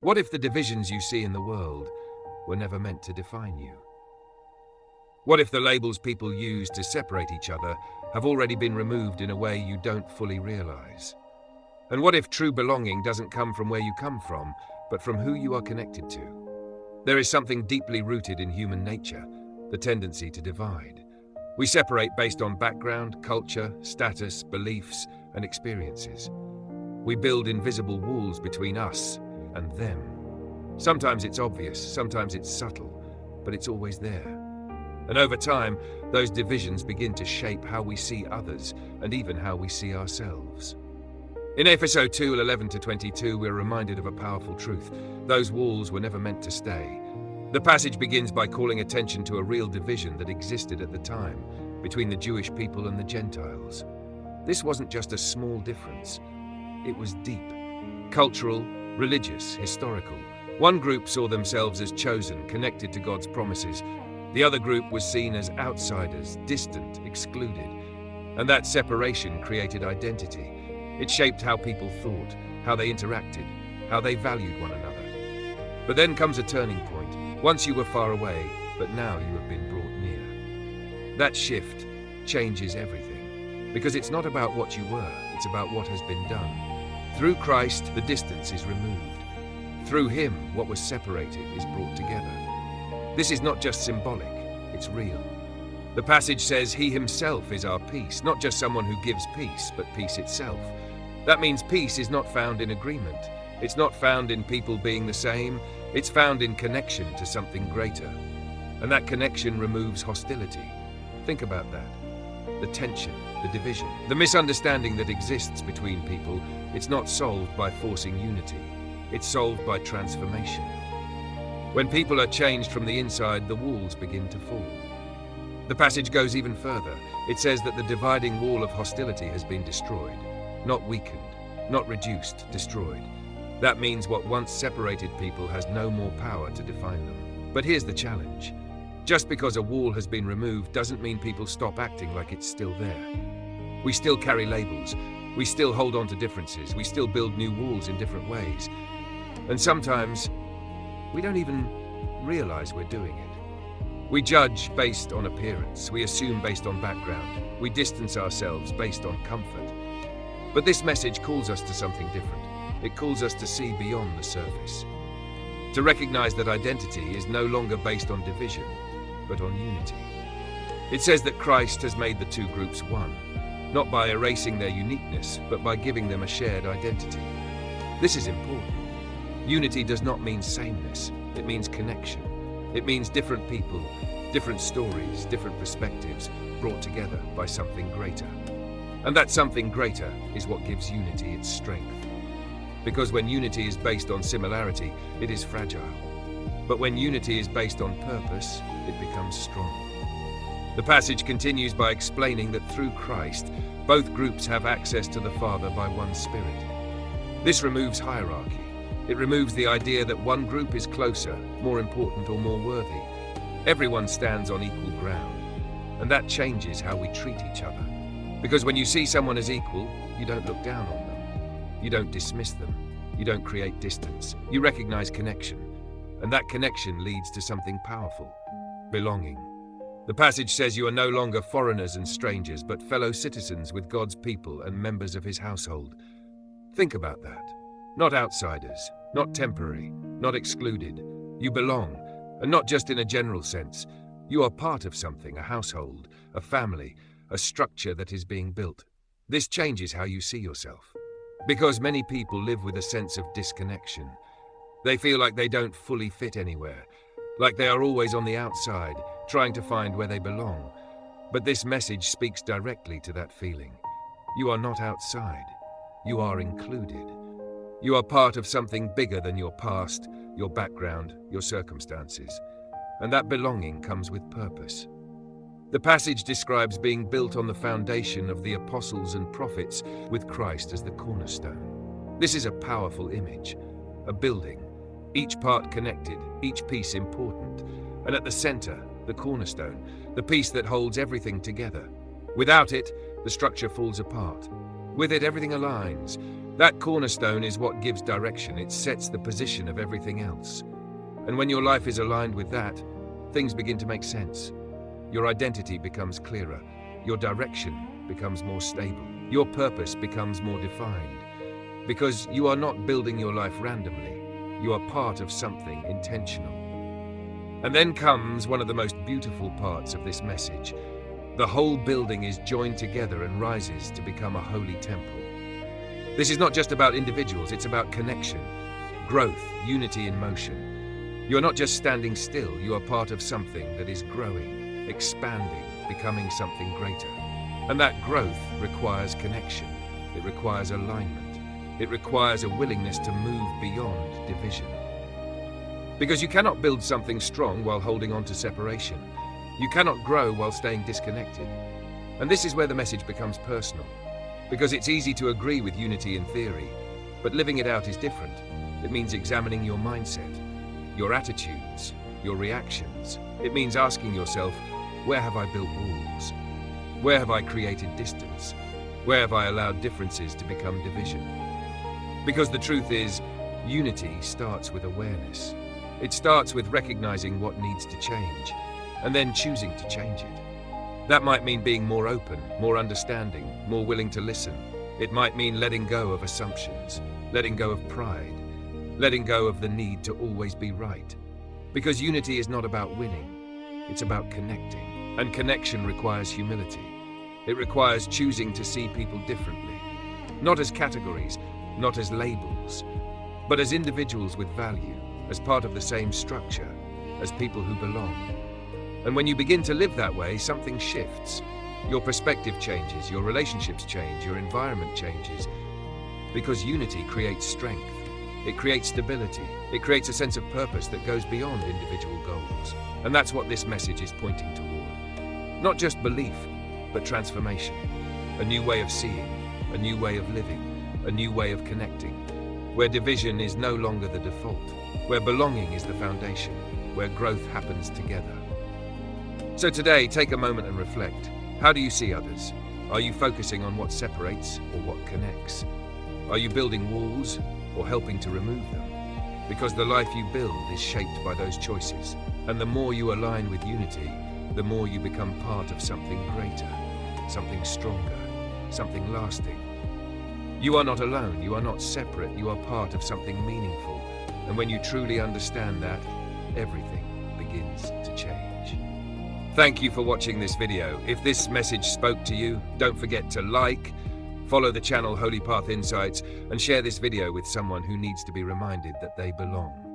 What if the divisions you see in the world were never meant to define you? What if the labels people use to separate each other have already been removed in a way you don't fully realize? And what if true belonging doesn't come from where you come from, but from who you are connected to? There is something deeply rooted in human nature, the tendency to divide. We separate based on background, culture, status, beliefs, and experiences. We build invisible walls between us and them. Sometimes it's obvious, sometimes it's subtle, but it's always there. And over time, those divisions begin to shape how we see others and even how we see ourselves. In Ephesians 2:11-22, we're reminded of a powerful truth. Those walls were never meant to stay. The passage begins by calling attention to a real division that existed at the time between the Jewish people and the Gentiles. This wasn't just a small difference. It was deep. Cultural, religious, historical. One group saw themselves as chosen, connected to God's promises. The other group was seen as outsiders, distant, excluded. And that separation created identity. It shaped how people thought, how they interacted, how they valued one another. But then comes a turning point. Once you were far away, but now you have been brought near. That shift changes everything. Because it's not about what you were, it's about what has been done. Through Christ, the distance is removed. Through him, what was separated is brought together. This is not just symbolic, it's real. The passage says he himself is our peace, not just someone who gives peace, but peace itself. That means peace is not found in agreement. It's not found in people being the same. It's found in connection to something greater. And that connection removes hostility. Think about that. The tension, the division, the misunderstanding that exists between people, it's not solved by forcing unity. It's solved by transformation. When people are changed from the inside, the walls begin to fall. The passage goes even further. It says that the dividing wall of hostility has been destroyed. Not weakened, not reduced, destroyed. That means what once separated people has no more power to define them. But here's the challenge. Just because a wall has been removed doesn't mean people stop acting like it's still there. We still carry labels. We still hold on to differences. We still build new walls in different ways. And sometimes, we don't even realize we're doing it. We judge based on appearance. We assume based on background. We distance ourselves based on comfort. But this message calls us to something different. It calls us to see beyond the surface. To recognize that identity is no longer based on division, but on unity. It says that Christ has made the two groups one, not by erasing their uniqueness, but by giving them a shared identity. This is important. Unity does not mean sameness, it means connection. It means different people, different stories, different perspectives, brought together by something greater. And that something greater is what gives unity its strength. Because when unity is based on similarity, it is fragile. But when unity is based on purpose, it becomes strong. The passage continues by explaining that through Christ, both groups have access to the Father by one Spirit. This removes hierarchy. It removes the idea that one group is closer, more important, or more worthy. Everyone stands on equal ground, and that changes how we treat each other. Because when you see someone as equal, you don't look down on them. You don't dismiss them. You don't create distance. You recognize connection, and that connection leads to something powerful: belonging. The passage says you are no longer foreigners and strangers, but fellow citizens with God's people and members of his household. Think about that. Not outsiders, not temporary, not excluded. You belong, and not just in a general sense. You are part of something, a household, a family, a structure that is being built. This changes how you see yourself. Because many people live with a sense of disconnection. They feel like they don't fully fit anywhere, like they are always on the outside, trying to find where they belong. But this message speaks directly to that feeling. You are not outside. You are included. You are part of something bigger than your past, your background, your circumstances. And that belonging comes with purpose. The passage describes being built on the foundation of the apostles and prophets with Christ as the cornerstone. This is a powerful image, a building, each part connected, each piece important, and at the center, the cornerstone, the piece that holds everything together. Without it, the structure falls apart. With it, everything aligns. That cornerstone is what gives direction. It sets the position of everything else. And when your life is aligned with that, things begin to make sense. Your identity becomes clearer. Your direction becomes more stable. Your purpose becomes more defined. Because you are not building your life randomly. You are part of something intentional. And then comes one of the most beautiful parts of this message. The whole building is joined together and rises to become a holy temple. This is not just about individuals, it's about connection, growth, unity in motion. You are not just standing still, you are part of something that is growing, expanding, becoming something greater. And that growth requires connection. It requires alignment. It requires a willingness to move beyond division. Because you cannot build something strong while holding on to separation. You cannot grow while staying disconnected. And this is where the message becomes personal. Because it's easy to agree with unity in theory, but living it out is different. It means examining your mindset, your attitudes, your reactions. It means asking yourself, where have I built walls? Where have I created distance? Where have I allowed differences to become division? Because the truth is, unity starts with awareness. It starts with recognizing what needs to change, and then choosing to change it. That might mean being more open, more understanding, more willing to listen. It might mean letting go of assumptions, letting go of pride, letting go of the need to always be right. Because unity is not about winning, it's about connecting. And connection requires humility. It requires choosing to see people differently. Not as categories, not as labels, but as individuals with value, as part of the same structure, as people who belong. And when you begin to live that way, something shifts. Your perspective changes, your relationships change, your environment changes. Because unity creates strength. It creates stability. It creates a sense of purpose that goes beyond individual goals. And that's what this message is pointing toward. Not just belief, but transformation. A new way of seeing, a new way of living, a new way of connecting. Where division is no longer the default. Where belonging is the foundation. Where growth happens together. So today, take a moment and reflect. How do you see others? Are you focusing on what separates or what connects? Are you building walls or helping to remove them? Because the life you build is shaped by those choices. And the more you align with unity, the more you become part of something greater, something stronger, something lasting. You are not alone, you are not separate, you are part of something meaningful. And when you truly understand that, everything begins to change. Thank you for watching this video. If this message spoke to you, don't forget to like, follow the channel Holy Path Insights, and share this video with someone who needs to be reminded that they belong.